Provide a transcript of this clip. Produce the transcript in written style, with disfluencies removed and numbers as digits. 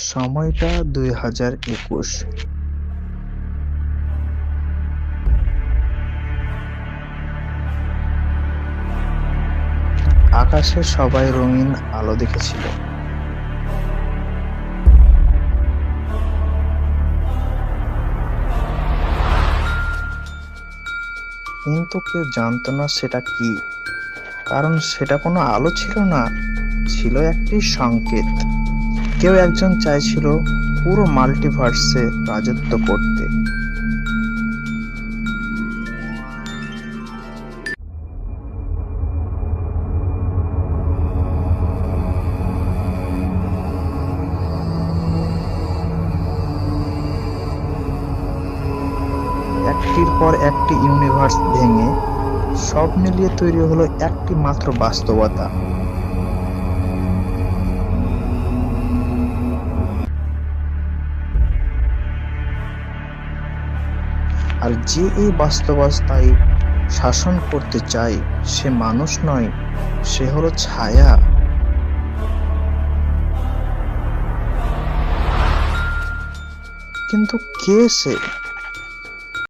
সময়টা 2021। আকাশে সবাই রঙিন আলো দেখেছিল, কিন্তু কেউ জানতো না সেটা কি। কারণ সেটা কোনো আলো ছিল না, ছিল একটি সংকেত। কেউ একজন চাইছিল পুরো মাল্টিভার্সে রাজত্ব করতে। একটির পর একটি ইউনিভার্স ভেঙে সব মিলিয়ে তৈরি হলো একটি মাত্র বাস্তবতা। আর যে এই বাস্তবতায় শাসন করতে চায়, সে মানুষ নয়, সে হলো ছায়া। কিন্তু কে সে?